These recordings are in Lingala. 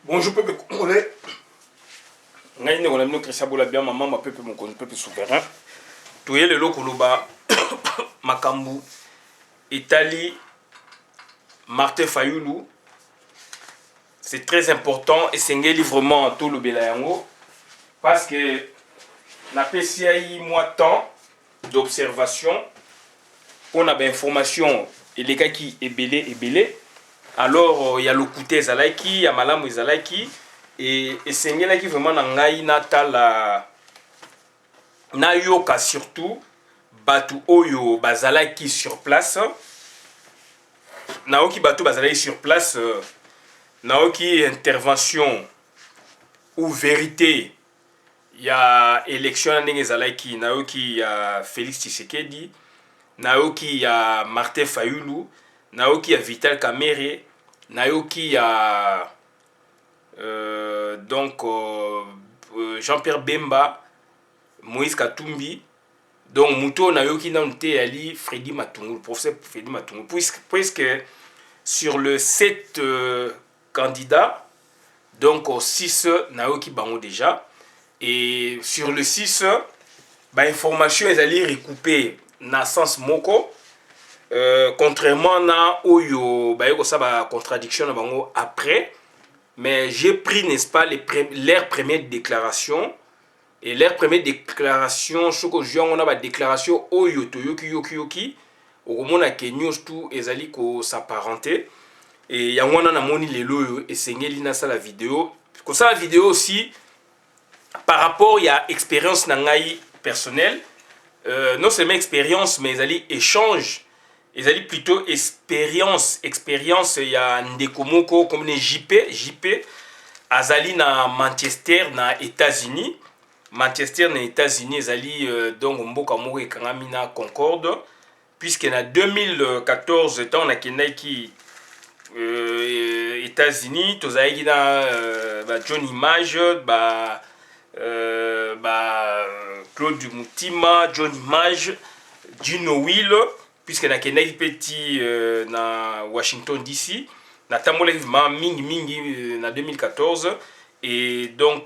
Bonjour peuple congolais. Ngai on a mis Christian Bola bien maman ma peuple mon peuple souverain. Toye le lokoloba makambu Italie Martin Fayulu. C'est très important et c'est un livrement tout le belayango parce que na PCI moi temps d'observation on a bien information et les gars qui est belé. Alors il y a le côté zalaiki, il y a malamu zalaiki et c'est là qui vraiment nangai natala na yoka surtout batu oyo bazalaki sur place naoki batu bazalaki sur place naoki intervention ou vérité il y a élection ndenge zalaki naoki ya Félix Tshisekedi naoki ya Martin Fayulu naoki ya Vital Kamerhe naoki ya Jean-Pierre Bemba Moïse Katumbi donc muto naoki na nte ali Freddy Matungu le professeur Freddy Matungu puisque sur le 7 candidats donc 6 naoki bango déjà et sur le 6 ba information les ali recoupé na sens moko contrairement na oyo bayeko ça ba contradiction na bango après mais j'ai pris n'est-ce pas leur première déclaration et leur première déclaration soko on a ba déclaration oyo toyoki okomona ke news tout ezali ko s'apparenter et yango na moni lelo et sengeli na ça la vidéo comme ça la vidéo aussi par rapport il y a expérience na ngai personnelle non seulement expérience mais ezali échange ezali plutôt expérience il y a ndeko moko comme les JP azali na Manchester na États-Unis Manchester na États-Unis ezali donc mboka moko ekangami na Concorde puisque na 2014 temps na kendaki États-Unis tozalaki na John Image Claude Mutima John Image Gino Will puisque na kendaki petit na Washington DC na tambola mingi na 2014 et donc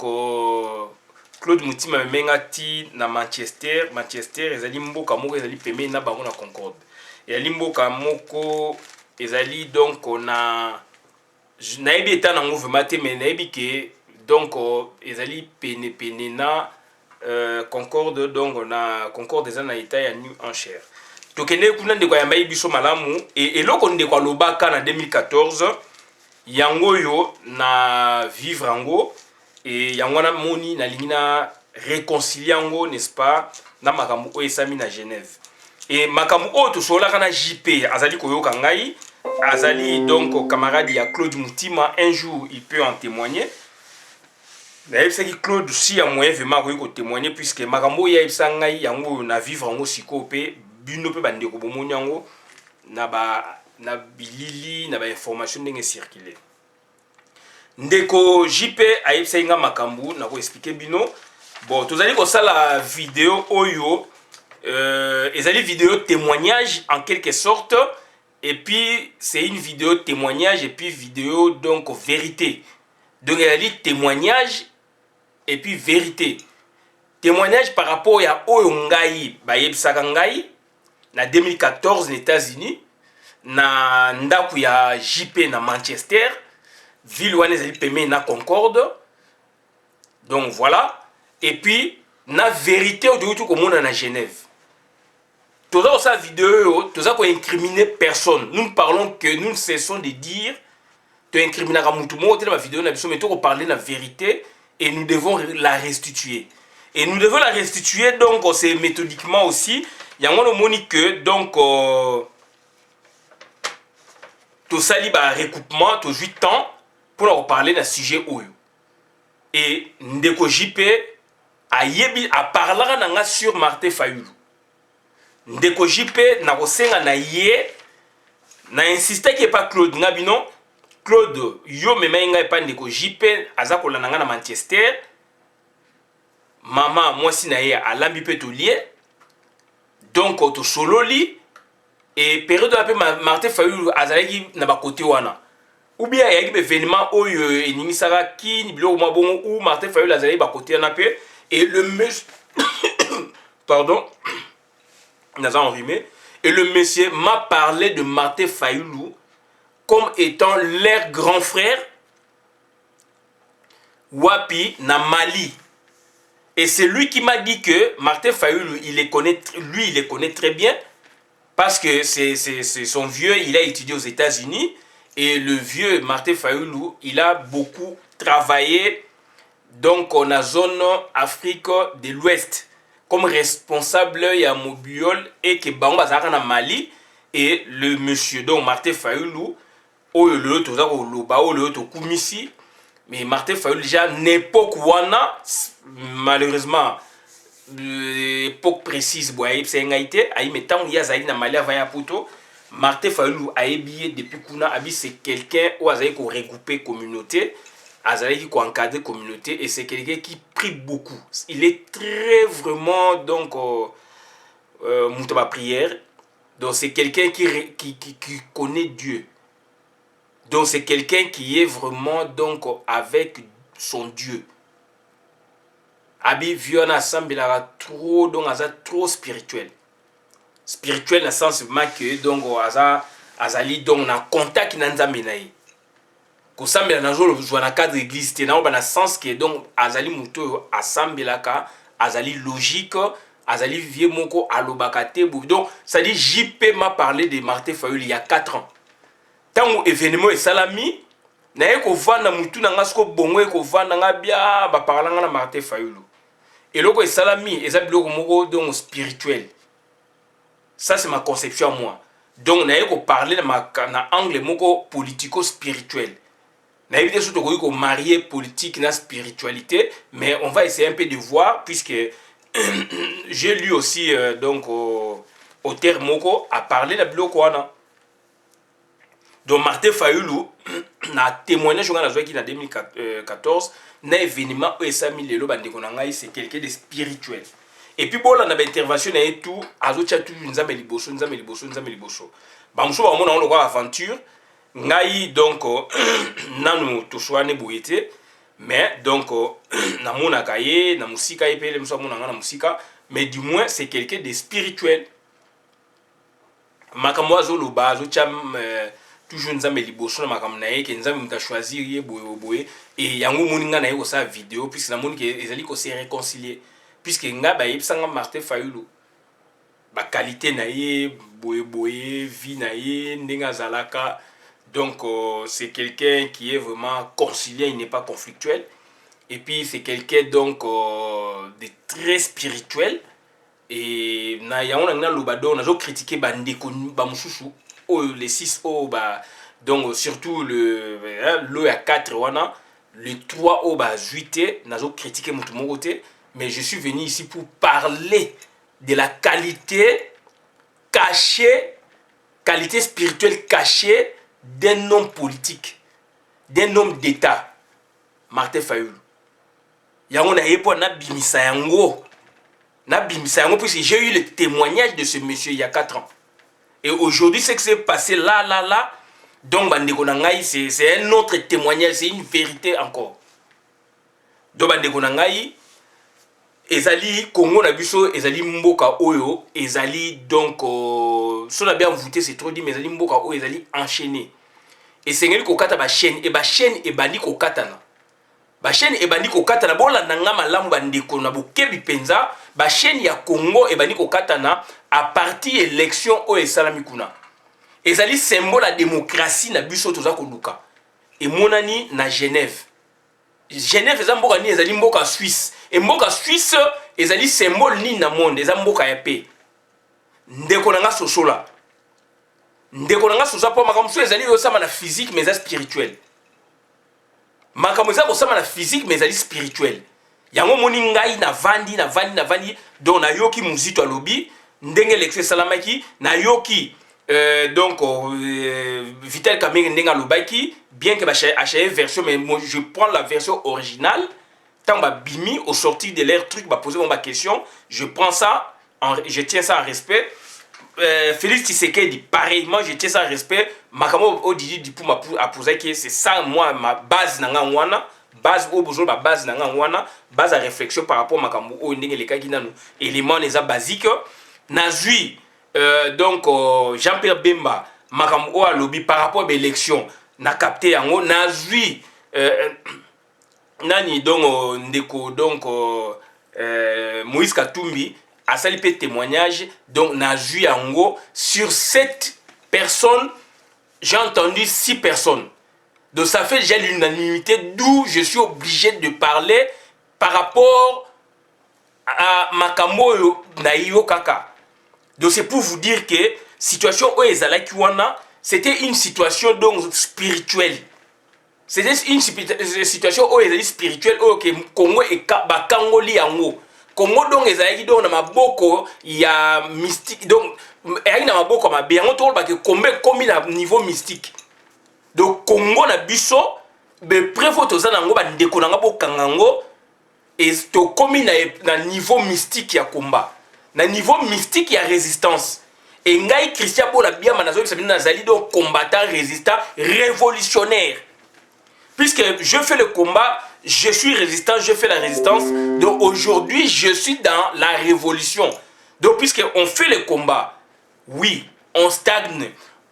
Claude Mutima mengati na Manchester ezali mboka moko ezali pembeni na bango na Concorde et ali mboka moko ezali donc na nayebi eta nango vraiment te mais nayebi ke donc ezali pene na Concorde donc na Concorde eza na état ya New Hampshire tokende kuna ndeko ya mbayi biso malamu et eloko ndeko alobaka na 2014 yango yo na vivre yango et yango na moni na lingi na réconcilier yango n'est-ce pas na makambo oyo esami na Genève et makambo oyo tosolaka na JP azali koyoka ngai azali donc camarade ya Claude Mutima un jour il peut en témoigner nayebisaki Claude si ya moyen vraiment akoki kotémoigner puisque makambo oyo yayebisa ngai yango na vivre yango sikoyo mpe bino mpe bandeko bomoni yango na bilili na bainformation ndenge circuler ndeko JP ayebisaki nga makambo na koexplike bino bon tozali kosala vidéo oyo ezali vidéo témoignage en quelque sorte et puis c'est une vidéo témoignage et puis vidéo donc vérité donc ezali témoignage et puis vérité témoignage par rapport ya oyo ngai bayebisaka ngai na 2014 aux États-Unis na ndaku ya JP na Manchester ville wana ezali pembeni na Concorde donc voilà et puis na vérité oyo tokomona na Genève toza kosala vidéo toza koincriminer personne nous ne parlons que nous ne cessons de dire toincriminaka mutu moko te na bavidéo na biso mais tokoparler la vérité et nous devons la restituer et nous devons la restituer donc c'est méthodiquement aussi yango nomoni que donc tosali ba recoupement tozwi temps pour leur parler d'un sujet oyo et ndeko JP ayebi a parlera nanga sur Martin Fayulu ndeko JP na kosenga na ye na insister que pas Claude ngabino Claude yo mema ngai pa ndeko JP aza kolanda nga na Manchester mama mwasi na ye alambi pe tolie donc to sololi et période de la paix Martin Fayulu azalaki na ba côté wana ou bien il y a un événement où il y a qui ou Martin Fayulu a zali ba côté na pe et le monsieur pardon n'a enrhumé et le monsieur m'a parlé de Martin Fayulu comme étant leur grand frère wapi na Mali. Et c'est lui qui m'a dit que Martin Fayulu, il les connaît très bien parce que c'est son vieux, il a étudié aux États-Unis. Et le vieux Martin Fayulu, il a beaucoup travaillé donc dans la zone Afrique de l'Ouest comme responsable à Mobiol et que Bamba na Mali. Et le monsieur, donc Martin Fayulu, mais Martin Fayulu déjà n'époque wana malheureusement l'époque précise boye c'est ngaité ay metant ya zali na Mali avant ya poto Martin Fayulu a ébié depuis kuna abi c'est quelqu'un où azali ko regrouper communauté azali ko encadrer communauté et c'est quelqu'un qui prie beaucoup, il est très vraiment donc mutuba prière, donc c'est quelqu'un qui connaît Dieu. Donc c'est quelqu'un qui est vraiment donc avec son Dieu. Abi viona sambila trop donc aza trop spirituel. Spirituel dans le sens que donc azali donc na contact na nzambe na ye. Ko sambila na zo zo na cadre église te na ba na sens que donc azali muto asambila ka azali logique azali vie moko alobaka te. Donc ça dit JP m'a parlé de Martin Fayulu il y a 4 ans. Tant événement et salami na eko vanda mutu na ngasko bongo eko vanda nga bia ba parlanga na Martin Fayulu et loko et salami eza biloko moko donc spirituel. Ça c'est ma conception à moi. Donc na eko parler na angle moko politico spirituel. Na éviter surtout ko marier politique na spiritualité, mais on va essayer un peu de voir puisque j'ai lu aussi donc au terme moko a parler na biloko wana. Donc Martin Fayulu na témoignage qu'on a joué qui en 2014 na événement où ça mis lelo bande konanga c'est quelqu'un de spirituel. Et puis bon là na intervention na et tout azocha tout nzambe liboso. Ba muso ba mona on ko aventure ngai donc nanu toswane boyete mais donc na mona kaye na musika et le muso mona na musika mais du moins c'est quelqu'un de spirituel. Makamwa zo loba zo cham toujours nzambe liboso na makambo na ye ke nzambe muta choisir ye boye et yango moninga na ye ko sa vidéo puisque na moni ke ezali ko se réconcilier puisque nga ba yebsanga Martin Fayulu ba qualité na ye boye vie na ye ndenga zalaka donc c'est quelqu'un qui est vraiment conciliant, il n'est pas conflictuel et puis c'est quelqu'un donc de très spirituel et na yango na lobado na zo critiquer ba ndeko ba mususu les 6 donc surtout le 4 wana le 3 juillet nazo critiquer mon côté mais je suis venu ici pour parler de la qualité cachée, qualité spirituelle cachée d'un homme politique, d'un homme d'État, Martin Fayulu. Yango na yepo na bimisa yango puisque j'ai eu le témoignage de ce monsieur il y a 4 ans. Et aujourd'hui, ce qui s'est passé là, donc Bandeko Nangaï, c'est un autre témoignage, c'est une vérité encore. Donc Bandeko Nangaï, Ezali Congo Nabiso, Ezali Mboka Oyo, Ezali donc, si on a bien voté, c'est trop dit, mais Ezali Mboka Oyo, Ezali enchaîné. Et c'est un kokata ba chaîne, et ba chaîne et bandi kokatana. Ba chaîne et bandi kokatana, bon la nangama lamba ndeko na bokebi penza, ba chaîne ya Congo et bandi kokatana, à partir élection au Esalamikuna. Ezali symbole la démocratie na biso toza koluka. Et monani na Genève. Genève eza mboka ni ezali mboka Suisse. Et mboka Suisse ezali symbole ni na monde, eza mboka ya paix. Ndeko nanga sosola. Ndeko nanga sosola po makamso ezali yosama na physique mais eza spirituel. Makamso eza kosama na physique mais ezali spirituel. Yango moni ngai na vandi donc na yoki muzito alobi ndenge l'élection salamaki na yoki donc Vital Kamerhe ndenga lobaki bien que acheter version mais moi je prends la version originale tant ba bimi au sortir de leur truc ba poser ma question je prends ça je tiens ça en respect Félix Tshisekedi, pareillement, je tiens ça respect. Makamo Odidi Dipou m'a posé que c'est ça, moi, ma base nangangwana, base au besoin, ma base nangangwana, base à réflexion par rapport à Makambo, au ndenge les kaki nanu, éléments les basiques. Nazui, donc, Jean-Pierre Bemba, Makambo à lobby par rapport à l'élection, n'a capté yango, Nazui, nani, donc, ndeko, donc, Moïse Katumbi, à ça, il peut témoignage, donc, Nazui yango, sur 7 personnes, j'ai entendu 6 personnes. Donc ça fait déjà l'unanimité, d'où je suis obligé de parler par rapport à Makambo Naïo Kaka. Donc c'est pour vous dire que situation où c'était une situation donc spirituelle. C'était une situation où ils spirituelle où Congo et Bakangoli yango. Congo donc ezalaki donc na maboko ya mystique donc ezalaki na maboko mabe yango to ba ke kombe komi na niveau mystique. Donc Congo na biso be préfo to za nango ba ndeko nanga bokanga ngo et to komi na niveau mystique ya combat. Na niveau mystique ya résistance. Et ngai Christian Bola bien manazo sabina nazali donc combattant résistant révolutionnaire. Puisque je fais le combat, je suis résistant, je fais la résistance. Donc aujourd'hui, je suis dans la révolution. Donc puisqu'on fait le combat, oui, on stagne,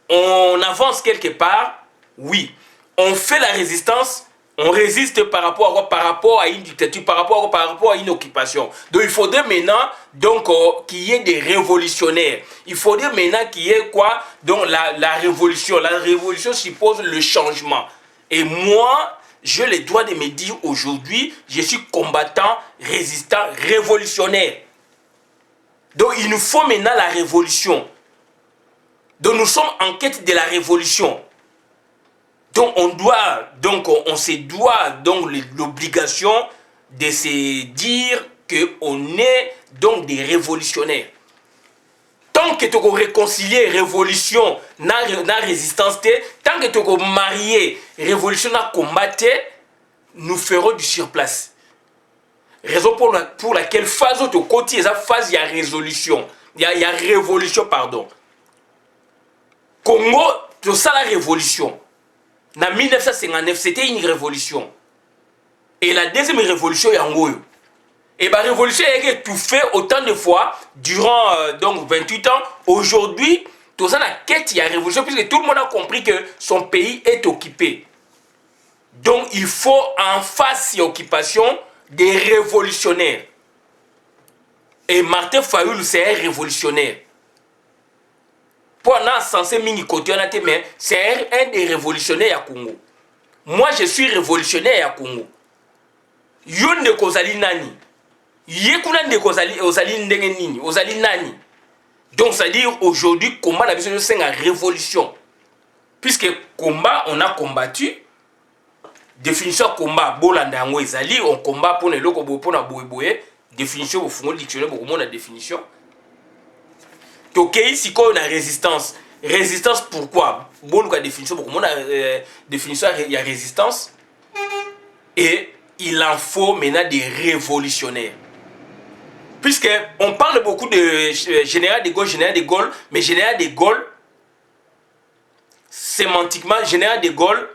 on avance quelque part, oui. On fait la résistance, on résiste par rapport à une dictature, par rapport à une occupation. Donc il faudrait maintenant donc, qu'il y ait des révolutionnaires. Il faudrait maintenant qu'il y ait quoi? Donc la révolution. La révolution suppose le changement. Et moi, j'ai le droit de me dire aujourd'hui, je suis combattant, résistant, révolutionnaire. Donc il nous faut maintenant la révolution. Donc nous sommes en quête de la révolution. Donc on se doit donc l'obligation de se dire qu'on est donc des révolutionnaires. Tant que tu as réconcilié révolution na résistance, tant que tu as marié révolution na combattre, nous ferons du surplace. Raison pour laquelle phase de côté, la phase il y a résolution, il y a révolution pardon. Congo, c'est ça la révolution. En 1959, c'était une révolution. Et la deuxième révolution, il y a un goyo. Et la révolution a été étouffée autant de fois durant donc 28 ans. Aujourd'hui, tout ça, la quête, il y a révolution, puisque tout le monde a compris que son pays est occupé. Donc, il faut en face de l'occupation des révolutionnaires. Et Martin Fayulu, c'est un révolutionnaire. Pour un sensé mini côté, c'est un des révolutionnaires à Congo. Moi, je suis révolutionnaire à Congo. Yon de kozali nani. Yekuna de kozali ndenge nini, ozali nani. Donc, c'est-à-dire, aujourd'hui, combat la besoin de la révolution. Puisque combat, on a combattu. Définition combat, bolanda yango ezali, on combat pour les locaux pour na boye. Définition, au fond, dictionnaire, beaucoup moins la définition. Ok, ici, quand on a résistance. Résistance, pourquoi? Bon, la définition, beaucoup moins définition, il y a résistance. Et il en faut maintenant des révolutionnaires. Puisqu'on parle beaucoup de général de Gaulle, mais général de Gaulle, sémantiquement, général de Gaulle,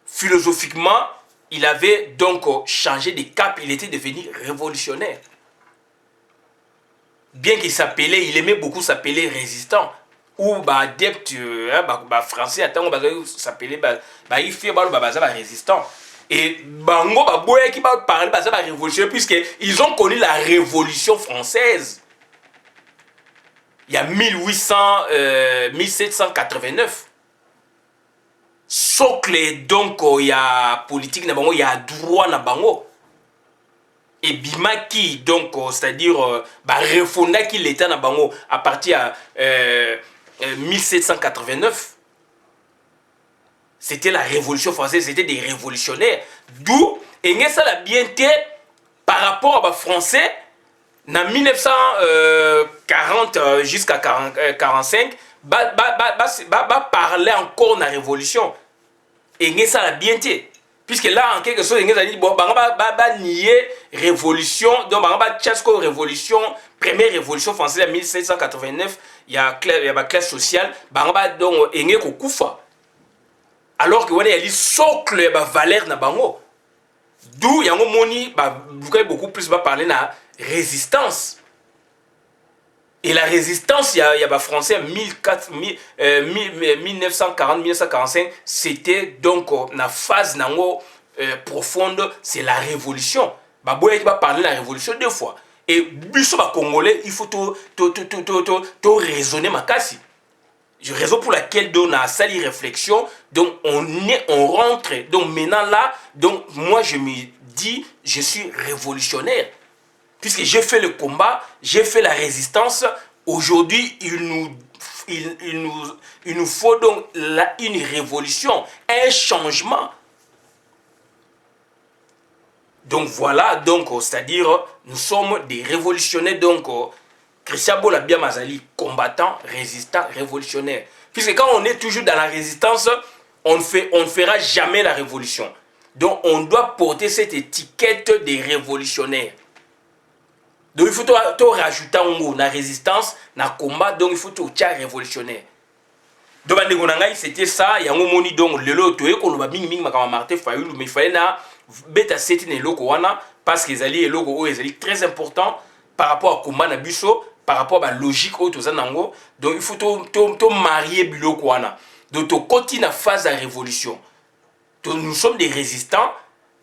philosophiquement, il avait donc changé de cap, il était devenu révolutionnaire. Bien qu'il s'appelait, il aimait beaucoup s'appeler résistant. Ou adepte français, attends, s'appelait, il fait résistant. Et bango baboye qui va parler de la révolution puisqu'ils ont connu la révolution française. Il y a 1789. Socle donc il y a politique na bango, il y a droit na bango. Et bimaki donc c'est-à-dire refondaki qui l'état na bango à partir de 1789. C'était la révolution française, c'était des révolutionnaires. D'où, et ça la bienté par rapport aux Français, en 1940 jusqu'à 1945, parler encore de la révolution. Et ça la bienté. Puisque là, en quelque sorte, ils ont dit, bon, nier révolution, donc, révolution, première révolution française en 1789, il y a la classe sociale, donc, il y a Koufa. Alors que, il y a des socles, il y a des valeurs, d'où il y a beaucoup plus parler de la résistance. Et la résistance, il y a des Français en 1940-1945, c'était donc la phase profonde, c'est la révolution. Baboye qui va parler de la révolution deux fois. Et biso ba Congolais, il faut tout raisonner ma casse. Je raison pour laquelle on a sali réflexion, donc on rentre, donc maintenant là, donc moi je me dis, je suis révolutionnaire. Puisque j'ai fait le combat, j'ai fait la résistance, aujourd'hui, il nous faut donc une révolution, un changement. Donc voilà, donc c'est-à-dire, nous sommes des révolutionnaires, donc Christian Bola Biamazali, combattant, résistant, révolutionnaire. Puisque quand on est toujours dans la résistance, on ne fera jamais la révolution. Donc on doit porter cette étiquette des révolutionnaires. Donc il faut rajouter la résistance, la combat, donc il faut tout révolutionnaire. Donc c'était ça, il y a un moment donc le lot Martin Fayulu, mais il fallait na beta setine loko wana parce qu'ils allaient loko très important par rapport à combat na biso, par rapport à la logique au tozanango. Donc il faut to marier biloko wana. Donc to continue la phase de révolution. Donc nous sommes des résistants.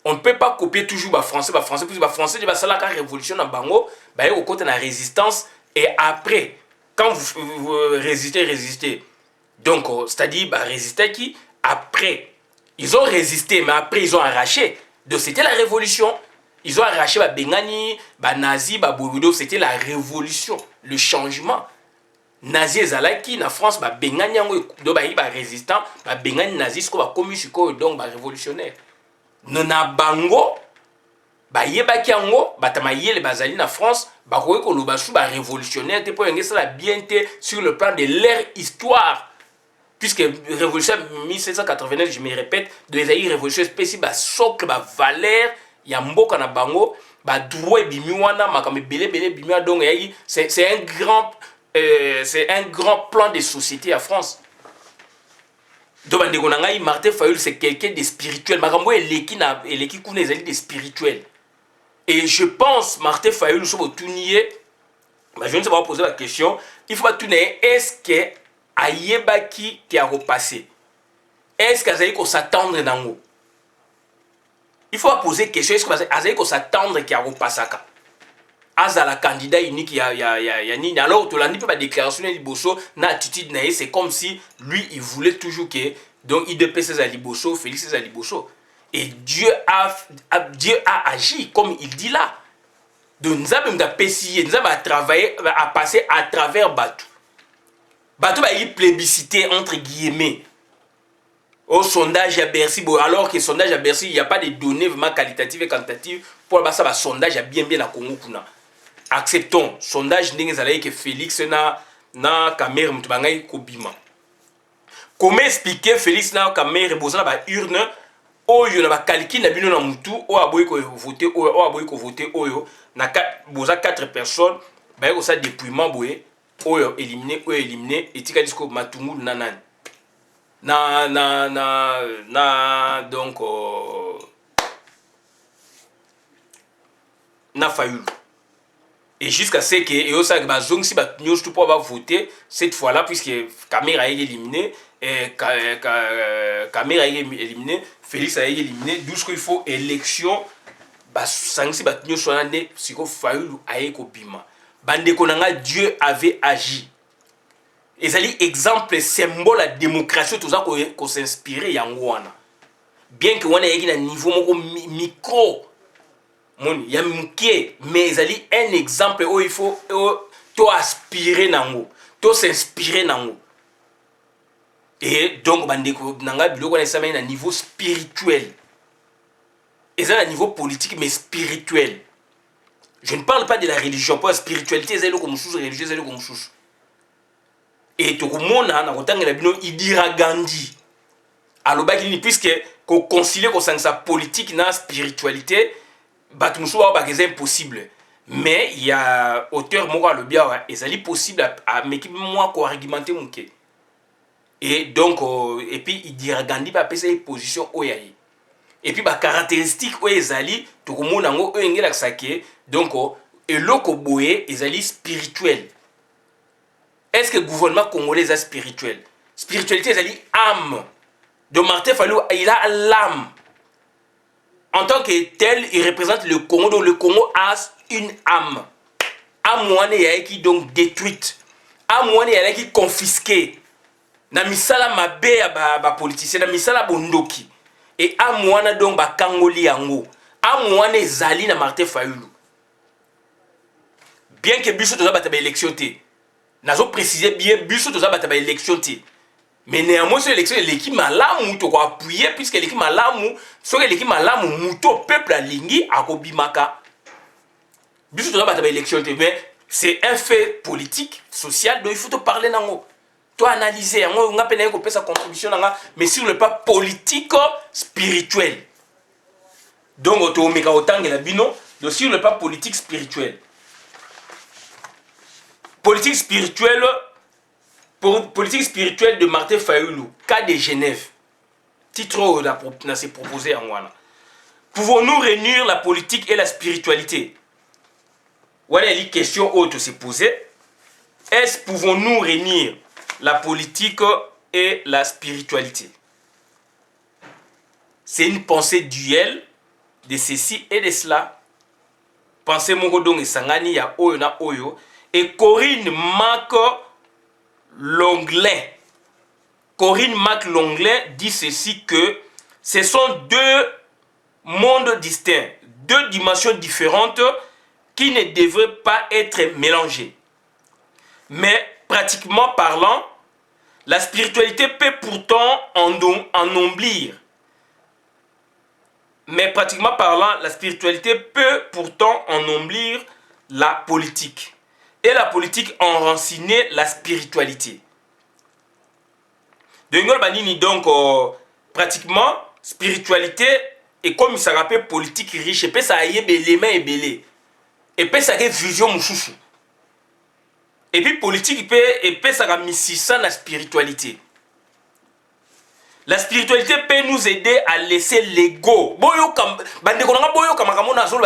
On ne peut pas copier toujours les Français, puis les Français, ils vont la révolution dans Bango, ils vont côté la résistance, et après, quand vous résistez. Donc, c'est-à-dire, résister qui, après, ils ont résisté, mais après, ils ont arraché. Donc, c'était la révolution. Ils ont arraché Bengani, Nazi, Bourido, c'était la révolution, le changement. Nazi et Zalaki, en France, Bengani, donc, résistant, Bengani, Nazi, ce qu'on va commis, donc, révolutionnaire. Nona bango bayebaki yango batamayele bazali na France bakoki koloba su ba révolutionnaire te po yengesa la bien te sur le plan de leur histoire, puisque révolution 1789, je me répète, de les révolution spécifique ba socle ba valeur ya mboka na bango ba droit bimi wana makame belé bimi donc c'est un grand plan de société à France. Donc, Martin Fayulu, c'est quelqu'un de spirituel. Eleki kuna ezali de spirituel. Et je pense, Martin Fayulu, je ne sais pas poser la question, il faut tourner, est-ce que Ayebaki qui a repassé? Est-ce qu'Azaï qu'on s'attendre dans? Il faut poser la question, est-ce qu'Azaï qu'on s'attendre qui a repassé? Azala candidat unique, il y a ni alors tu l'as dit pas déclaration de Bosso na attitude c'est comme si lui il voulait toujours que donc IDPS Zaliboso, Félix Zaliboso, et Dieu a agi comme il dit là. Donc nous avons apprécié, nous avons travaillé à passer à travers Batou. Batou va y plébisciter entre guillemets au sondage à Bercy, alors que sondage à Bercy il n'y a pas de données vraiment qualitatives et quantitatives pour ça sondage à bien à Congo kuna. Acceptons sondage ndenge zalayi que Félix na Kamere mutubangai kobima. Comment expliquer Félix na Kamere bozana ba urne oyo na ba calcul na bino na mutu o aboyi ko voter o aboyi ko voter oyo na boza 4 personnes ba ko sa dépouillement boye oyo éliminé etika disco matungu na nani na donc na Fayulu. Et jusqu'à ce que et aussi si nous tout pour voter cette fois-là puisque Kamere a été éliminé et Kamere a été éliminé, Félix a été éliminé, d'où il faut élection si nous sommes psycho Fayulu a été bima. Bande konanga Dieu avait agi. Et ça dit exemple symbole la démocratie tout ça qu'on s'inspirer yango wana. Bien que on ait un niveau micro il y a mais il un exemple où il faut aspirer nango, s'inspirer nango. Et donc bandeko nanga biloko na sama na niveau spirituel. Et ça à niveau politique mais spirituel. Je ne parle pas de la religion, pas la spiritualité, c'est le comme chose religieuse, c'est le comme chose. Et to komona na kotanga na bino Idira Gandhi. Alobaki ni puisque concilier sa politique na spiritualité c'est impossible. Mais il y a auteur moko le bien ezali possible à meki moi ko argumenter monke. Et donc et puis il dira Gandhi ba pesa position oyayi. Et puis ba caractéristique o ezali to komona ngo o engela sake donc eloko boye ezali spirituel. Est-ce que le gouvernement congolais est spirituel? Spiritualité ezali âme. Donc Martin Fayulu il a l'âme. En tant que tel, il représente le Congo. Donc le Congo a une âme. Âme wane qui donc détruite. Âme wane qui confisquée. Na misala mabe ya ba politicien, na misala bondoki. Et âme wane donc ba kangoli yango. Âme wane zali na Martin Fayulu. Bien que biso toza bata ba élection té. Nazo préciser bien biso toza bata ba élection té. Mais néanmoins, sur l'élection, l'équipe malamu, tu dois appuyer, puisque l'équipe malamu, sur l'équipe malamu, mouto, peuple à lingi, à Kobimaka. Bien sûr, tu dois battre l'élection, mais c'est un fait politique, social, donc il faut te parler nango. Toi analyser, on a peine à sa contribution, mais sur le plan politique, spirituel. Donc, tu as autant que la bino, donc sur le plan politique, spirituel. Politique spirituelle, politique spirituelle de Martin Fayulu, cas de Genève. Titre n'a s'est proposé en Wana. Pouvons-nous réunir la politique et la spiritualité? Voilà une question autre se poser. Est-ce pouvons-nous réunir la politique et la spiritualité? C'est une pensée duel de ceci et de cela. Pensez mon godong et sangani ya oyo na oyo. Et Corinne Mac-Longlin dit ceci que ce sont deux mondes distincts, deux dimensions différentes qui ne devraient pas être mélangées. Mais pratiquement parlant, la spiritualité peut pourtant ennomblir. Mais pratiquement parlant, la spiritualité peut pourtant ennomblir la politique. Et la politique enranciner la spiritualité. Donc, pratiquement, spiritualité est comme ça rappelle politique riche. Et puis ça a les mains et belé. Et puis ça a une vision mouchouchou. Et puis politique, et puis ça a mis ça dans la spiritualité. La spiritualité peut nous aider à laisser l'ego.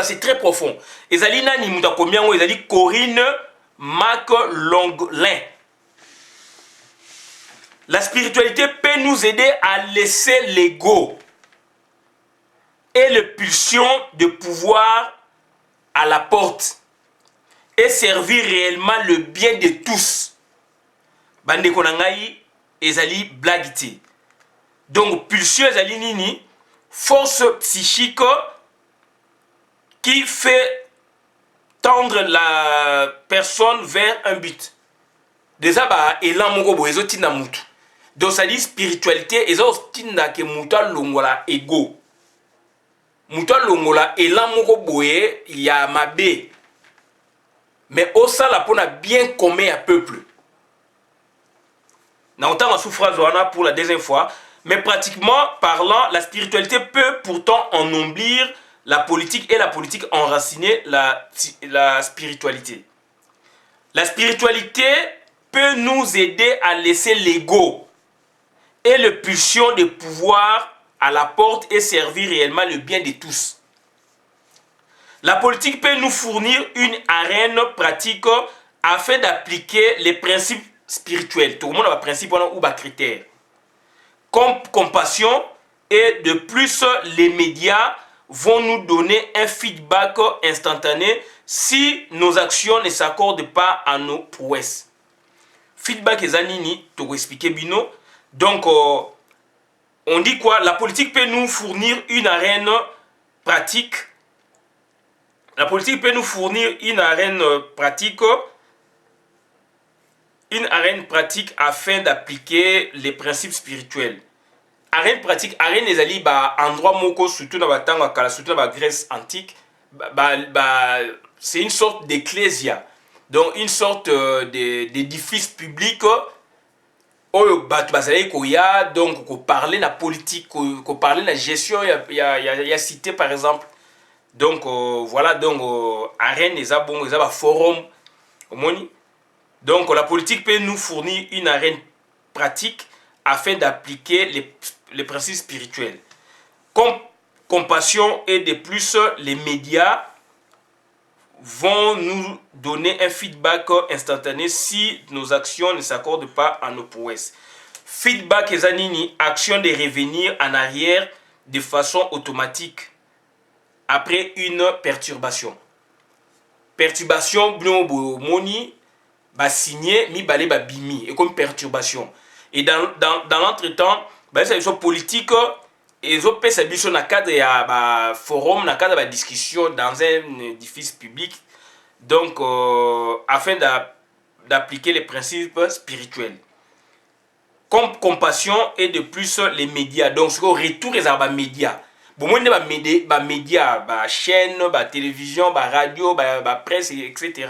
C'est très profond. Corinne Mac-Longlin. La spiritualité peut nous aider à laisser l'ego et les pulsions de pouvoir à la porte et servir réellement le bien de tous. Bande konangai ezali blagiti. Donc pulsion ezali nini, force psychique qui fait tendre la personne vers un but. Déjà ba elan moko boezo tina mutu. Donc ça dit spiritualité ezo tina ke muta longola ego. Muta longola elan moko boye ya mabe. Mais au sala pona bien commun à peuple. Na entend ma souffrance pour la deuxième fois, mais pratiquement parlant, la spiritualité peut pourtant ennomblir la politique et la politique enraciner la spiritualité. La spiritualité peut nous aider à laisser l'ego et les pulsions de pouvoir à la porte et servir réellement le bien de tous. La politique peut nous fournir une arène pratique afin d'appliquer les principes spirituels. Tout le monde a un principe ou un critère. Comme compassion et de plus les médias vont nous donner un feedback instantané si nos actions ne s'accordent pas à nos prouesses. Feedback ezanini, tu vas expliquer bino. Donc, on dit quoi? La politique peut nous fournir une arène pratique. La politique peut nous fournir une arène pratique afin d'appliquer les principes spirituels. Arène pratique, arène les alliés, endroit moko, surtout dans la temps, surtout dans la Grèce antique, c'est une sorte d'ecclésia, donc une sorte d'édifice public oyo bato bazali koya donc ko parler la politique ko parler la gestion ya cité par exemple. Donc voilà, donc arène eza bon, eza ba forum omoni. Donc la politique peut nous fournir une arène pratique afin d'appliquer les principes spirituels. Comme compassion et de plus, les médias vont nous donner un feedback instantané si nos actions ne s'accordent pas à nos prouesses. Feedback ezanini, action de revenir en arrière de façon automatique après une perturbation. Perturbation, moni, ba signé, mi balé ba bimi, et comme perturbation. Et dans l'entretemps, bah, ça sont politique, et ont fait ça dans le cadre de forum, dans le cadre de discussion dans un édifice public, donc afin d'appliquer les principes spirituels. Comme compassion et de plus les médias, donc ce retour les médias. Bon, moi, les médias, les chaînes, la télévision, la radio, la presse, etc.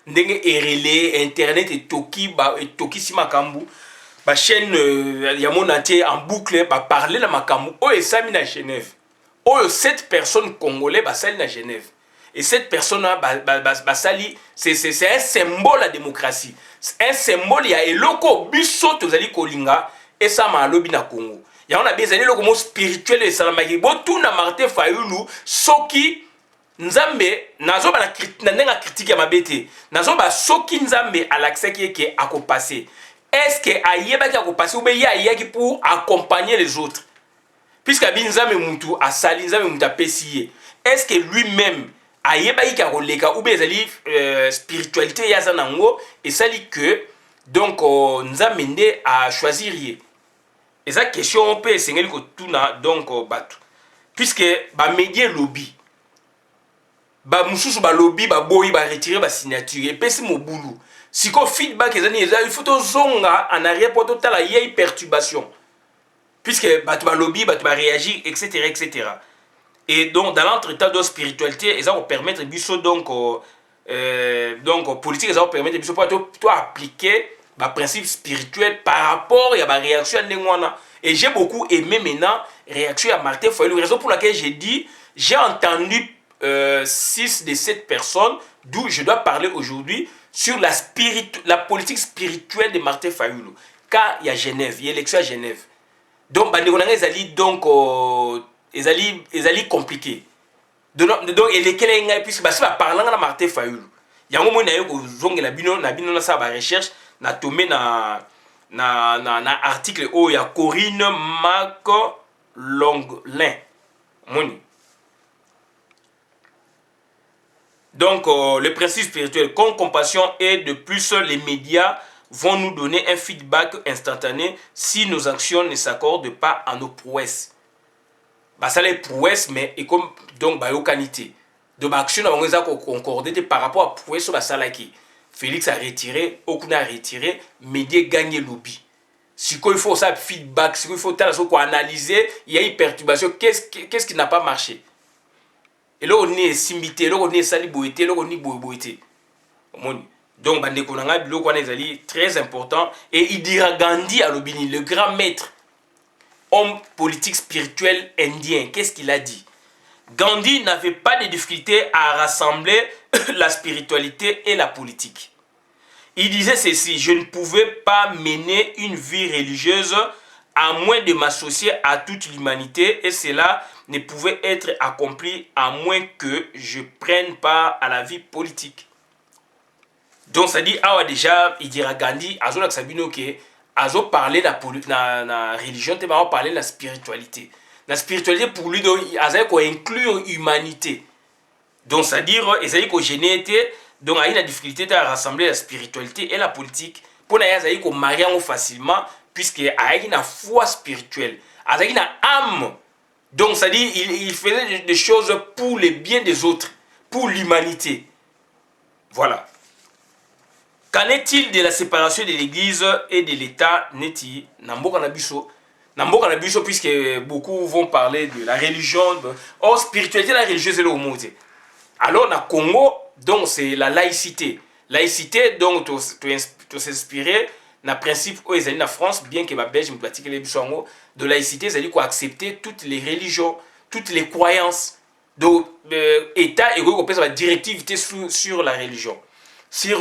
Ndenge relais, internet et toki si makambu. La chaîne, il y a mon entier en boucle, parler de makambu. Oh, et ça, à Genève. Oh, 7 personnes congolais, sali à Genève. Et cette personne-là, c'est un symbole de la démocratie. C'est un symbole, il y a eloko biso tozali kolinga et ça m'a lobi na Congo. Il y a des eloko spirituel et salamaki. Bon tout na Martin Fayulu soki nzambe nazo ba na ndenga critique ya mabete. Nazo ba soki nzambe à l'accès qui est à passer. Est-ce que ayeba ki a passer ou bien ayaki pour accompagner les autres? Puisque nzambe mutu asali nzambe mutu apesiye. Est-ce que lui-même ayeba ki a koleka ou bien ezali spiritualité ya zanango et ça dit que donc nzambe nde a choisir yé. Et ça question on peut essayer que tout na donc batu. Puisque ba médias lobby ba mususu ba lobby ba boyi ba retirer ba signature et pesi mo boulou. Si ko feedback ezani il faut to zonga en arrière pour total la yé perturbation. Puisque ba lobby ba réagir etc etc. Et donc dans l'entretemps de spiritualité ça va permettre biso donc politique ça va permettre biso pour toi appliquer ma principe spirituel par rapport à ma réaction à Nengwana. Et j'ai beaucoup aimé maintenant réaction à Martin Fayulu, raison pour laquelle j'ai dit j'ai entendu 6 de 7 personnes d'où je dois parler aujourd'hui sur la politique spirituelle de Martin Fayulu. Car il y a Genève, il y a l'élection à Genève. Donc donc compliqué. Donc et lesquels puisque parce que parlant de Martin Fayulu. Il y a un moment où na bino na sa ba recherche na tomé na article où il y a Corinne Longlin. Moni. Donc le principe spirituel comme compassion et de plus les médias vont nous donner un feedback instantané si nos actions ne s'accordent pas à nos prouesses. Bah ça les prouesses mais et comme donc bah qualité. Donc action on va concorder par rapport à prouesse sur la salaki. Félix a retiré, Okuna a retiré, Médié gagne le lobby. Si il faut ça feedback, si il faut analyser, il y a une perturbation, qu'est-ce qui n'a pas marché? Et là on est simité, là on est saliboité, là on est boité. Donc bande konanga biloko wana ezali très important et Indira Gandhi à l'obini, le grand maître, homme politique spirituel indien, qu'est-ce qu'il a dit? Gandhi n'avait pas de difficulté à rassembler la spiritualité et la politique. Il disait ceci, je ne pouvais pas mener une vie religieuse à moins de m'associer à toute l'humanité et cela ne pouvait être accompli à moins que je prenne part à la vie politique. Donc ça dit, ah déjà, il dira Gandhi, azo la sabino que azo parler de la religion, te va parler de la spiritualité. La spiritualité pour lui, il faut inclure l'humanité. Donc, c'est-à-dire, il faut générer, donc il y a la difficulté à rassembler la spiritualité et la politique pour qu'on marie facilement, puisqu'il y a une foi spirituelle, il y a une âme. Donc, c'est-à-dire, il faisait des choses pour le bien des autres, pour l'humanité. Voilà. Qu'en est-il de la séparation de l'Église et de l'État Neti Nambo Kanabiso, puisque beaucoup vont parler de la religion. Or, spiritualité, la religion, c'est le mot. Alors, dans le Congo, donc, c'est la laïcité. Laïcité, donc, tu s'inspirer na principe oyo ezali na France, bien que ba belge mutuatikele biso yango, de laïcité ezali ko accepter toutes les religions, toutes les croyances. Donc état et ko pesa ba directive sur la religion. Sur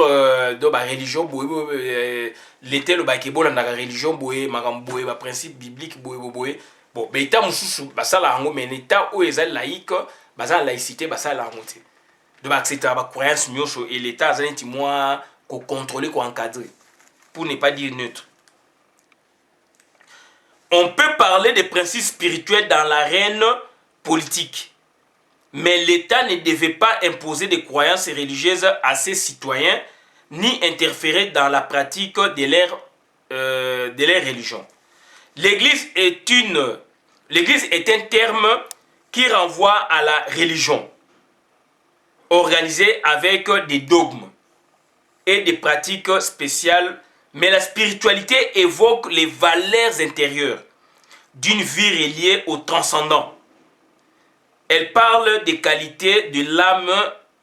do ba religion boye l'été le ba ke bolanda la religion boye makambo boye ba principe biblique boye. Bon, mais état mususu basala yango, mais l'état oyo ezali laïque, basala laïcité basala yango te. Donc accepter ba croyance nyonso et l'état azali ti moi ko contrôler ko encadrer, pour ne pas dire neutre. On peut parler des principes spirituels dans l'arène politique, mais l'État ne devait pas imposer des croyances religieuses à ses citoyens, ni interférer dans la pratique de leur religion. L'Église est un terme qui renvoie à la religion, organisée avec des dogmes et des pratiques spéciales, mais la spiritualité évoque les valeurs intérieures d'une vie reliée au transcendant. Elle parle des qualités de l'âme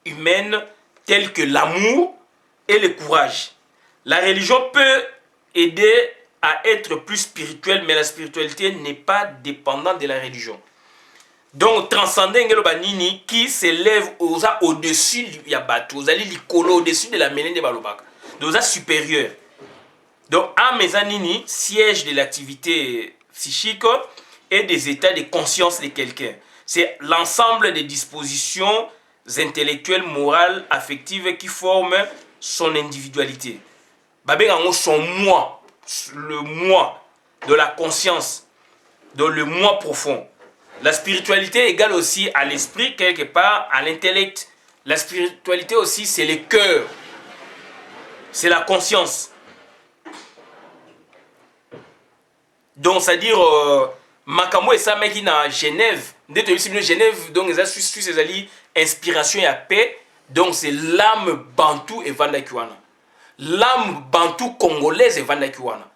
humaine telles que l'amour et le courage. La religion peut aider à être plus spirituelle, mais la spiritualité n'est pas dépendante de la religion. Donc, transcender ngelo banini qui s'élève au-dessus du yabato, au-dessus de la mêlée de balobaka, donc supérieur. Donc, Amezanini, siège de l'activité psychique et des états de conscience de quelqu'un. C'est l'ensemble des dispositions intellectuelles, morales, affectives qui forment son individualité. Babé son moi, le moi de la conscience, de le moi profond. La spiritualité égale aussi à l'esprit, quelque part, à l'intellect. La spiritualité aussi, c'est le cœur. C'est la conscience. Donc, c'est-à-dire, Makamo et ça, mec, dans Genève, Genève, donc, ils ont su inspiration et paix. Donc, c'est l'âme bantou et Vanda Kiwana. L'âme bantou congolaise et Vanda Kiwana.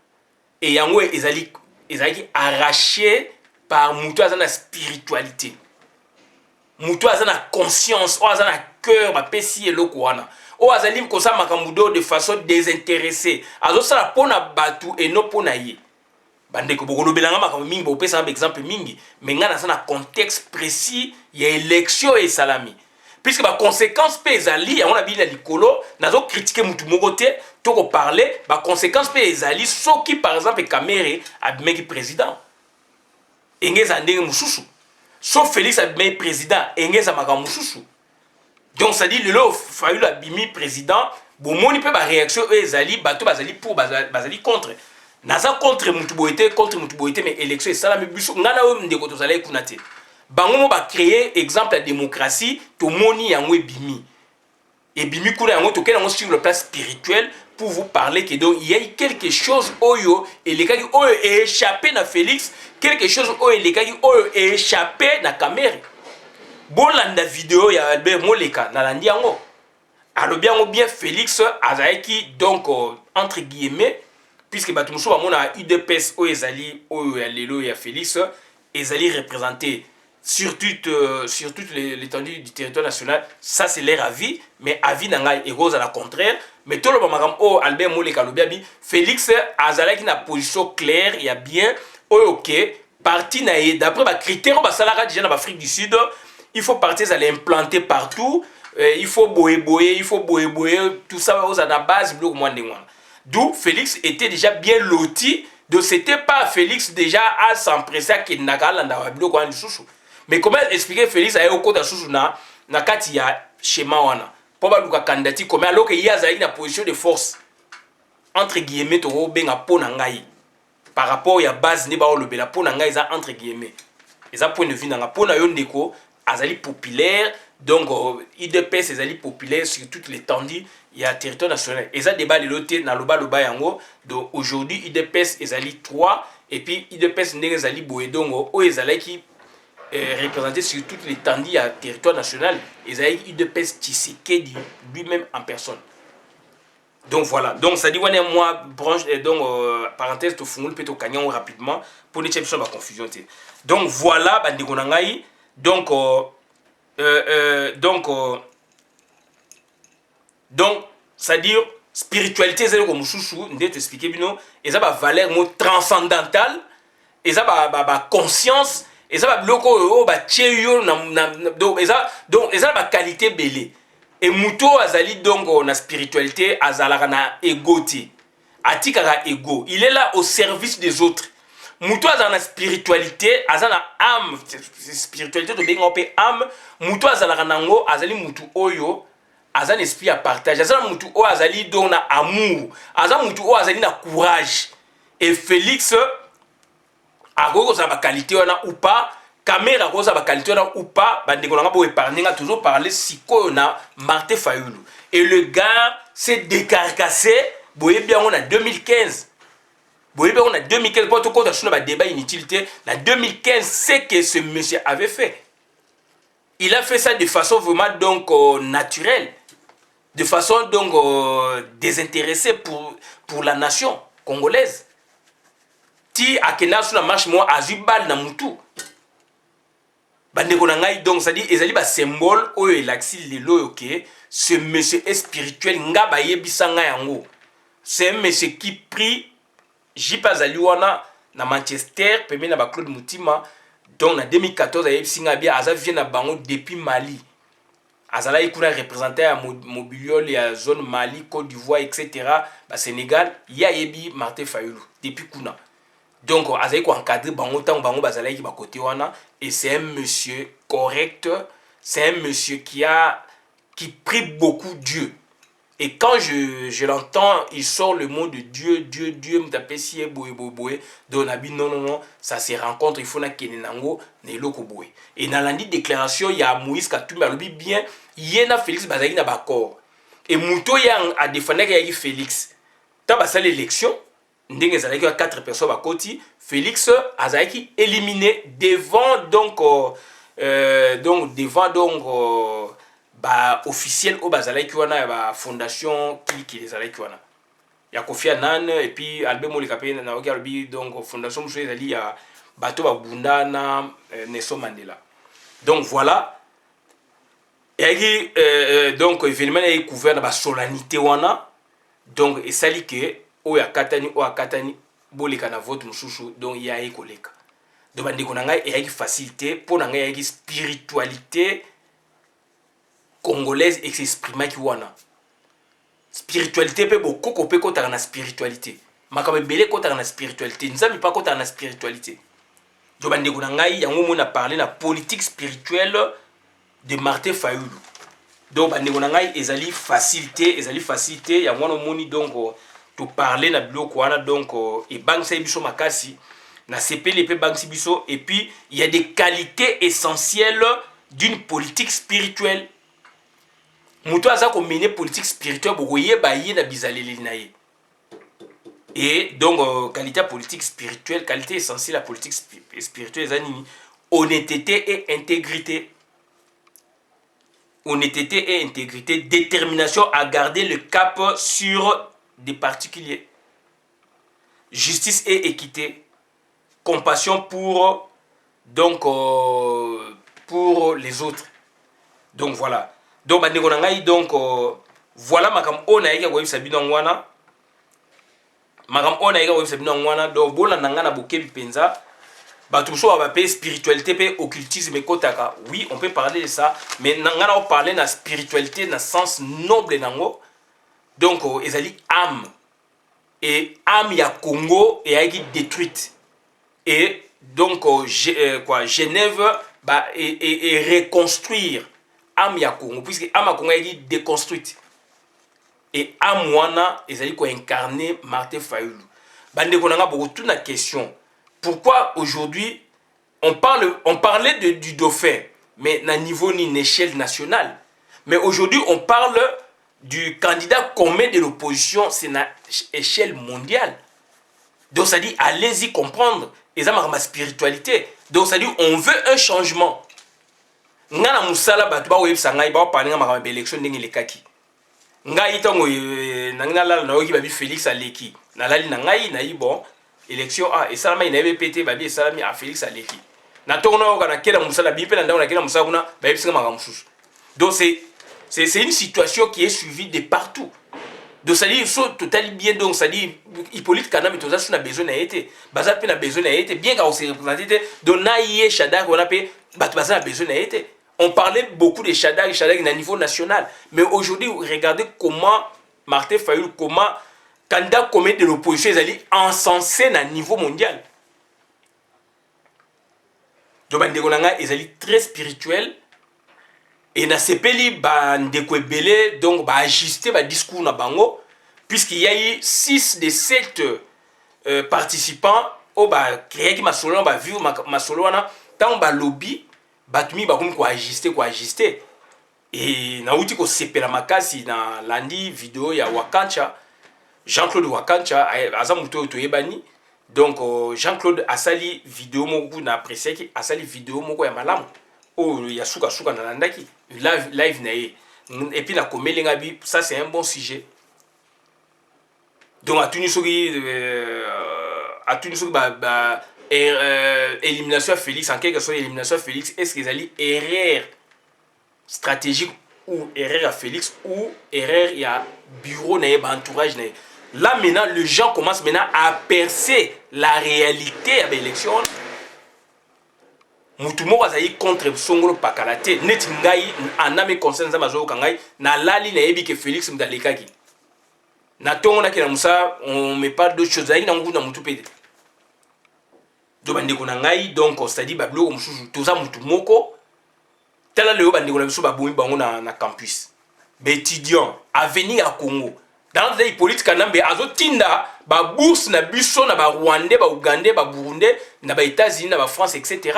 Et yango, ils ont arraché par Moutou Azana spiritualité. Moutou Azana conscience, ou Azana cœur, ma pessi et l'okouana. Ou Azalim Kosa Makamudo de façon désintéressée. Azo ça la pona batou et non pona yé. Bandeko bokolo belanga makambo mingi bo pesa exemple mingi, mais ngana ça na contexte précis, il y a élection et salami. Puisque ba conséquence pe ezali, on a bien likolo, nazo critiquer mutu mogote, to ko parler, ba conséquence pe ezali soki par exemple Kamere abimeki président. Engeza ndenge mususu. Sauf Félix abimeki président, engeza makambo mususu. Donc ça dit le lo fallu la bimi président, bon moni pe ba réaction ezali, bato bazali pour bazali contre. Naza contre mutuboité, mais élection et salami biso ngana o ndeko tozala kunate. Bango mo ba créer exemple la démocratie, to moni yango bimi. Et bimi kuna yango to kena sur le plan spirituel pour vous parler que donc il y a quelque chose oyo et les gars oyo est échappé na Félix, quelque chose oyo les gars oyo est échappé na Kamere. Bolanda vidéo ya Albert Moleka na landi yango. Alors bien Félix azaiki donc entre guillemets puisque Batumuso a UDPS ou Ezali ou Lelo et Félix, Ezali représenté sur toute l'étendue du territoire national, ça c'est leur avis, mais avis n'anga et rose à la contraire. Mais tout le monde oh Albert Moleka Lobiabi, Félix Azala qui n'a position claire, il y a bien, ok, parti naïe, d'après les critères, Basalara déjà dans l'Afrique du Sud, il faut partir à l'implanter partout, il faut boyer, tout ça à la base, bloc moins de moins. D'où Félix était déjà bien loti. Donc c'était pas Félix déjà à s'empresser à qu'il n'a qu'à l'andawabilo quoi du chouchou. Mais comment expliquer Félix à yoko da chouchou na kati ya schéma wana. Pour pas luka kandidati comme alors que y a zaï na position de force entre guillemets to benga pona ngai. Par rapport à base ne ba o lobela pona ngai za entre guillemets. Et ça point de vue na pona yondeko azali populaire. Donc, IDPS ezali populaire sur toute l'étendue, il y a territoire national. Et ça débat de l'autre, dans le bas yango. Donc, aujourd'hui, IDPS ezali 3, et puis IDPS n'est ezali boedongo, ou ezali qui représenté sur toute l'étendue, il y a territoire national. Ezali IDPS Tshisekedi lui-même en personne. Donc, voilà. Donc, ça dit, moi, branche, donc, parenthèse, to fungul peut to kanyan rapidement, pour ne pas de confusion. Donc, voilà, bandikonangai. Donc, donc, c'est-à-dire, spiritualité ezali ko mususu nde to expliquer bino eza ba valeur mo transcendantale eza ba conscience eza ba biloko oyo ba tieyo donc eza ba qualité belé et muto azali donc na spiritualité azalaka na ego te atikaka ego il est là au service des autres muto azala na spiritualité azala na âme spiritualité to benga pe âme muto azalaka nango azali mutu oyo aza un esprit à partage aza mutu oyo azali donc na amour aza mutu oyo azali na courage et Félix akoki kozala baqualité wana ou pas Camera akoki kozala baqualité wana ou pas bandeko nanga bo épargner nga toujours parler sikoyo na Martin Fayulu et le gars s'est décarcassé boyebi yango na 2015 boyebi yango na 2015 po tokota sur na débat inutilité na 2015 c'est que ce monsieur avait fait. Il a fait ça de façon vraiment donc naturelle, de façon donc désintéressée pour la nation congolaise. Ti akena sur la marche moi azubal na mutu. Bandeko na ngai donc ça dit ezali ba symbole oyo elaxi lelo ok ce monsieur est spirituel nga ba yebisa nga yango. C'est un monsieur qui prie Jipa Zaliwana na Manchester pemé na ba Claude Mutima. Donc en 2014, Aza vient à Bango depuis Mali. Azala il représenté à Mobiliol et à zone Mali, Côte d'Ivoire, etc. Bah, Sénégal, il y a Yebi Martin Fayulu depuis Kuna. Donc Azala il encadré Bango tant Bango Bazala qui va côté wana et c'est un monsieur correct, c'est un monsieur qui prie beaucoup Dieu. Et quand je l'entends, il sort le mot de Dieu, Dieu, m'tapesi boé. Donc, on a dit non, ça se rencontre, il faut na kenenango, ne loko boé. Et dans la déclaration, il y a Moïse Katumbi, il dit bien, il y a Félix Bazali na bakor. Et Mouto y a défendu qu'il y a Félix. Tant que ça l'élection, il y a 4 personnes à côté, Félix a éliminé devant ba officiel au bazala qui wana ba fondation qui les ala qui wana ya Kofi Annan et puis Albert Molikape na okarbi donc fondation mso ezali ya bato ba bunda na Nelson Mandela. Donc voilà et donc événement est couvert na ba solennité wana donc et sali que o ya katani boleka na vote mususu donc ya ekoleka donc bandeko na ngai e facilité pour na ngai ya spiritualité congolaise et s'exprimer qui wana spiritualité pe beaucoup kopé kota na spiritualité makabe belé kota na spiritualité nzambi pas kota na spiritualité jo bandeko na ngai yango mona parler na politique spirituelle de Martin Fayulu donc bandeko na ngai ezali facilité yango no moni donc to parler na biloko wana donc et bank sa biso makasi na CPL pe bank biso et puis il y a des qualités essentielles d'une politique spirituelle. Muto aza ko mener politique spirituelle bokoye ba ye na bizaleli na ye. Et donc qualité politique spirituelle, qualité essentielle la politique spirituelle zanini honnêteté et intégrité. Honnêteté et intégrité, détermination à garder le cap sur des particuliers. Justice et équité, compassion pour les autres. Donc voilà. Donc donc voilà makam ona yeka ko sabino ngwana makam ona yeka ko sabino ngwana donc bola nanga na bokebi penza batu so ba pe spiritualité pe occultisme kotaka oui on peut parler de ça mais nanga on parler na spiritualité na sens noble nango donc ezali âme et âme ya Congo et ayaki détruite et donc Genève bah et reconstruire âme ya Congo puisque âme ya Congo est déconstruite et âme wana ezali ko incarner Martin Fayulu bandeko nanga beaucoup toute la question pourquoi aujourd'hui on parlait du dauphin mais na niveau ni échelle nationale mais aujourd'hui on parle du candidat commun de l'opposition c'est na échelle mondiale donc ça dit allez-y comprendre et ça ma spiritualité donc ça dit on veut un changement. Ngana musala batu ba websa ngai ba palinga makama élection ndenge lekaki ngai tongo nangina la na oki babi Félix Aleki na lali na ngai na bon élection et ça ma ina pété babi salami a Félix Aleki na tongo na kela musala bi pe na ndako na kela musala kuna ba yebisa makama mususu donc c'est une situation qui est suivie de partout donc ça dit so total bien donc ça dit Hippolyte Kana mais tout ça on a besoin n'a été baza pe na besoin n'a été bien quand on s'est représenté donc naïe Shadak on a pe baza besoin n'a été on parlait beaucoup de Shadak à niveau national mais aujourd'hui regardez comment Martin Fayulu comment candidat commun de l'opposition ils allaient encensé à niveau mondial donc ils allaient très spirituel et na sepeli bandeko ebele donc ajuster ba discours na bango puisqu'il y a eu 6 des 7 participants au créé qui masolo ba vivre masolo wana tant ba lobby batumi ba comme ko ajuster et na uti ko sepela makasi na landi vidéo ya Wakancha Jean-Claude Wakancha aza muto toyebani donc Jean-Claude asali vidéo moko na apprécié ki asali vidéo moko ya malamu oh ya suka na landaki live na ye et puis la comédie ngabi ça c'est un bon sujet donc à tout élimination Félix en quelque sorte élimination Félix est-ce qu'ils allaient erreur stratégique ou erreur à Félix ou erreur il y a bureau na entourage na là maintenant les gens commencent maintenant à percer la réalité de l'élection mutu moko azali contre Songolo Pakalate net ngai aname concerne za mazo kangai na lali na yebi ke Félix mdalekaki na tongo na kila musa on met pas d'autres choses ayi na ngu na mutu pede do bandeko na ngai donc c'est-à-dire bablo mususu toza mutu moko tala leo bandeko na biso babomi bango na campus ba étudiant avenir à Congo dans les politiques kanambe azotinda ba bourse na biso na ba Rwandais ba Ougandais ba Burundais na ba États-Unis na ba France etc.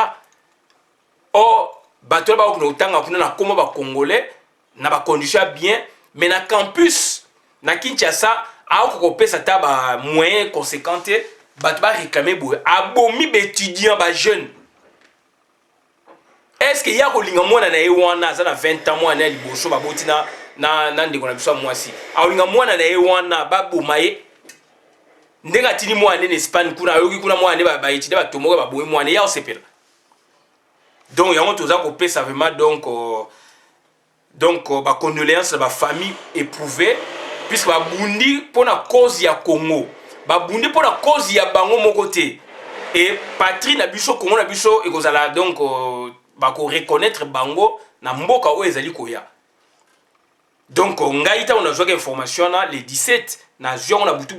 Or, bateau ba ko tanga kuna na koma ba congolais na ba conditions bien mais na campus na Kinshasa a ko pesa ta ba moyen conséquent bateau ba réclamer boy abomi ba étudiant ba jeune est-ce que ya ko linga mwana na ewana za na 20 ans mwana liboso ba botina na ndeko na biso mwasi a linga mwana na ewana ba bomaye ndenga tini mwana en Espagne kuna yoki kuna mwana ba étudiant ba tomoka ba boy mwana ya osepela. Donc, il y a un peu ça vraiment donc ba condoléances ba famille éprouvée puisque ba bundi pour la cause ya Congo ba bundi pour la cause ya bango mon côté et patrie na biso Congo na biso et kozala donc ba ko reconnaître bango na mboka o ezali koya donc ngaita on a joué information na les 17 na zion na butu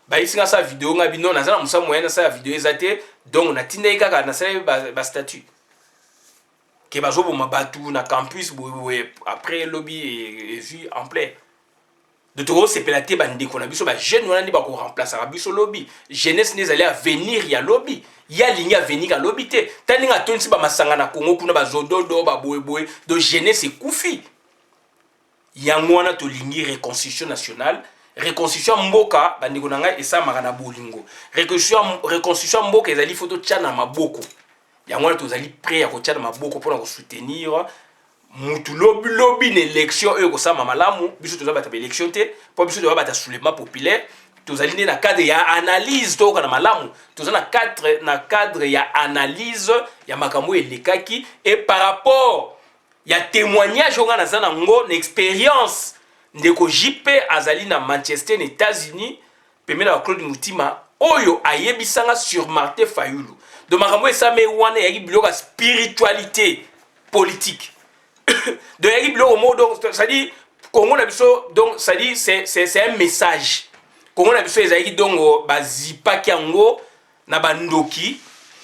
ba isinga sa vidéo ngabino na zala musa moyen na sa vidéo ezate donc na tinda ikaka na sa ba statut que bazo boma batu na campus après lobby et vu en plein de trop c'est pelaté bandeko na biso ba jeune wana ndi ba ko remplacer biso lobby jeunesse les aller à venir ya lobby ya ligne à venir à lobby te taninga tonsi ba masanga na Congo kuna ba zododo ba boyeboy de jeunesse ekufi yango wana to ligne réconciliation nationale réconciliation mboka bandeko na ngai esa makana bolingo réconciliation mboka ezali photo tchana maboko yango wana tozali prêt à kotia na maboko pour soutenir mutu lobby na élection eux ko sama malamu biso toza bata élection te pour biso toza bata soulèvement populaire tozali na cadre ya analyse to kana malamu toza na cadre ya analyse ya makambo elekaki et par rapport ya témoignage on a na ngo na expérience ndeko JP azali na Manchester na États-Unis pemela Claude Mutima oyo ayebisanga sur Martin Fayulu de makambo esa me wana ya biloko spiritualité politique de ya biloko mo donc ça dit Congo na biso donc ça dit c'est un message Congo na biso ezali donc bazipa kiango na bandoki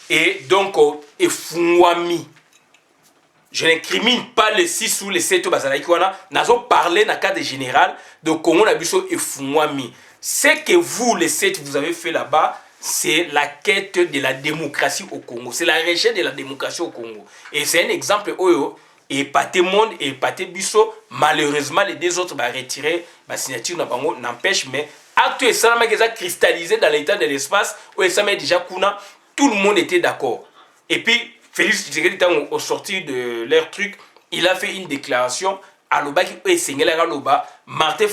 et donc efungwami je n'incrimine pas les 6 ou les 7 bazalaki wana nazo parler na cadre général de Congo na biso efungwami ce que vous les 7 vous avez fait là-bas c'est la quête de la démocratie au Congo. C'est la recherche de la démocratie au Congo. Et c'est un exemple où et Paté Monde et Paté Bisso, malheureusement, les deux autres vont retirer ma signature n'empêche, mais actuellement, ça m'a cristallisé dans l'état de l'espace où ça m'a déjà kuna, tout le monde était d'accord. Et puis, Félix Tshisekedi, au sortir de leur truc, il a fait une déclaration à l'Oba qui est Sengela Galoba, Martin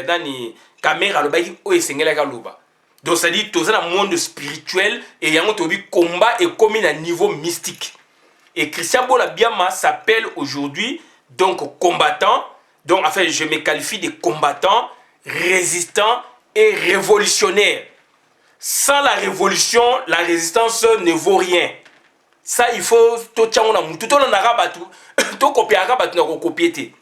Dani Caméra l'Oba qui est Sengela Galoba. Donc ça dit tout ça dans le monde spirituel et il y a un combat et comme à niveau mystique. Et Christian Bola Biama s'appelle aujourd'hui donc combattant. Donc enfin je me qualifie de combattant résistant et révolutionnaire. Sans la révolution, la résistance ne vaut rien. Ça, il faut tout le monde tout copier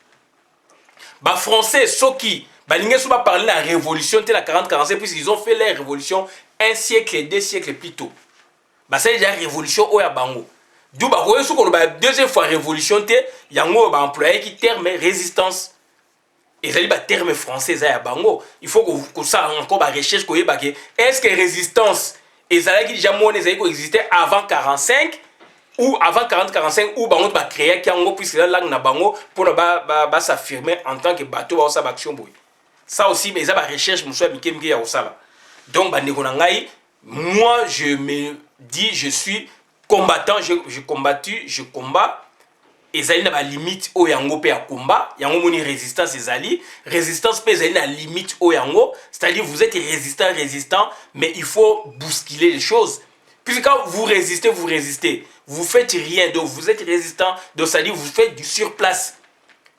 Bah français, ceux qui parler de la révolution de la 40-45, puisqu'ils ont fait la révolution un siècle et 2 siècles plus tôt. Bah c'est déjà révolution au Yabango. D'où bah la deuxième fois révolution te yango bah employé qui terme résistance. Et ça dit bah terme français ça Yabango. Il faut que ça encore bah recherche que est-ce que résistance et ça qui déjà mon existait avant 45 ou avant 40-45 ou bango ba créer qui yango puisque la langue na bango pour ba s'affirmer en tant que bateau ba sa action boy. Ça aussi mais ça ba recherche monsieur Mikemke ya osala. Donc bah ndeko na ngai moi je me dis je suis combattant, je combattu, je combat. Ezali na ba limite o yango pe ya combat, yango moni résistance ezali, résistance pe ezali na limite o yango, c'est-à-dire vous êtes résistant, mais il faut bousculer les choses. Puisque quand vous résistez, vous faites rien, donc vous êtes résistant, donc c'est-à-dire vous faites du surplace.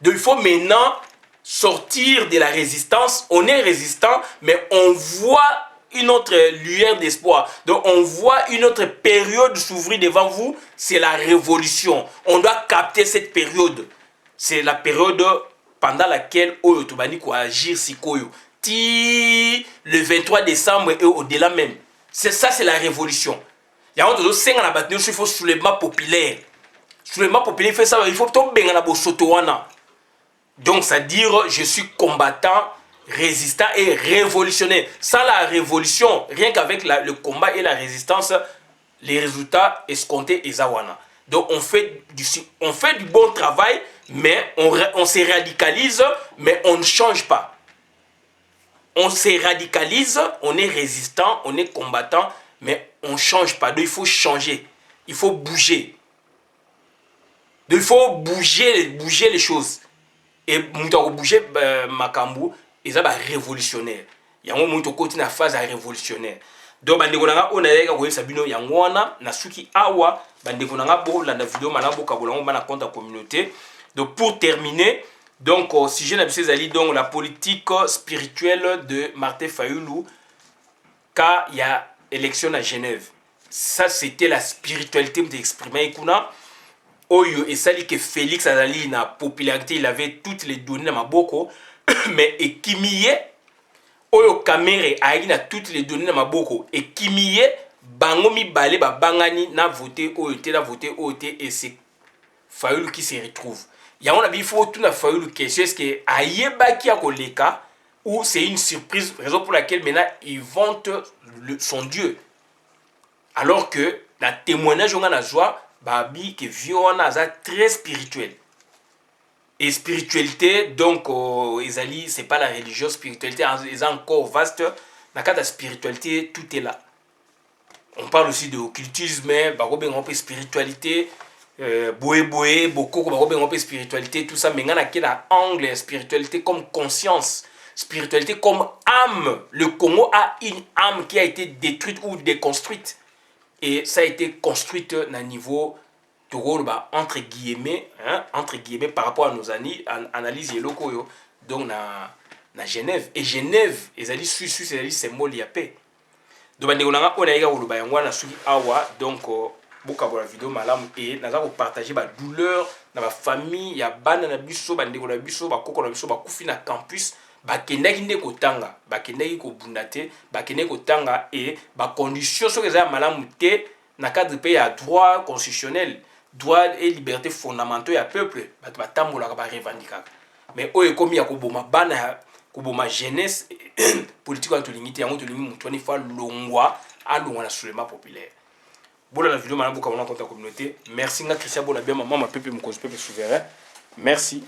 Donc il faut maintenant sortir de la résistance, on est résistant, mais on voit une autre lueur d'espoir. Donc on voit une autre période s'ouvrir devant vous, c'est la révolution. On doit capter cette période. C'est la période pendant laquelle Oyo Tobani ko agir sikoyo. Ti le 23 décembre et au-delà même. C'est ça, c'est la révolution. Il y a un autre 5 ans à battre, il faut soulèvement populaire. Soulèvement populaire, il fait ça, il faut tomber dans la sotowana. Donc ça dit je suis combattant, résistant et révolutionnaire. Sans la révolution, rien qu'avec le combat et la résistance, les résultats escomptés et zawana. Donc on fait du bon travail, mais on se radicalise, mais on ne change pas. On se radicalise, on est résistant, on est combattant, mais on ne change pas. Donc il faut changer, il faut bouger. Donc il faut bouger les choses. Et mouton bouger makambu et ça va révolutionnaire. Il y a un moment où na phase révolutionnaire. Donc bande konanga on a ko sabino yangwana na suki awa bande konanga bo la vidéo manabo kabolango bana compte communauté. Donc pour terminer, donc si je n'abuse ali donc la politique spirituelle de Martin Fayulu quand il y a élection à Genève. Ça c'était la spiritualité d'exprimer kuna. Oyo et ça dit que Félix Azali na popularité, il avait toutes les données dans maboko, mais Ekimiye Oyo Kamere a toutes les données dans maboko et Kimiye bango mi balé ba bangani na voté Oyo te na voté Oyo te et c'est Fayulu qui se retrouve. Ya on a bien faut tout na Fayulu question est-ce que ayeba ki akoleka ou c'est une surprise raison pour laquelle maintenant il vante son Dieu. Alors que la témoignage on a joie babi que viona za très spirituel. Et spiritualité donc ezali c'est pas la religion, spiritualité est encore vaste. Na kata spiritualité tout est là. On parle aussi de occultisme, barobe on peut spiritualité boé beaucoup barobe on peut spiritualité tout ça mais ngana kela angle spiritualité comme conscience, spiritualité comme âme. Le Congo a une âme qui a été détruite ou déconstruite. Et ça a été construit à un niveau entre guillemets par rapport à nos analyses locaux donc na Genève et Genève c'est symbole de paix. Donc on a eu na suki awa donc boka la vidéo malam et naza ko partager ba douleur na ba famille ya bana na biso bande ko na biso ba koko na biso ba kufi na campus bakendaki nde kotanga bakendaki kobunda te bakendaki kotanga et ba condition soki eza malamu te na cadre pe ya droit constitutionnel droit et liberté fondamentaux ya peuple bato batambolaka ba revendiquer mais oyo ekomi ya koboma bana koboma jeunesse politique ya tolingi te yango tolingi mutu ani fa longwa alongwa na soulèvement populaire. Bola la vidéo malamu ka mona compte communauté. Merci nga Christian Bona bien maman ma peuple mokonzi peuple souverain. Merci.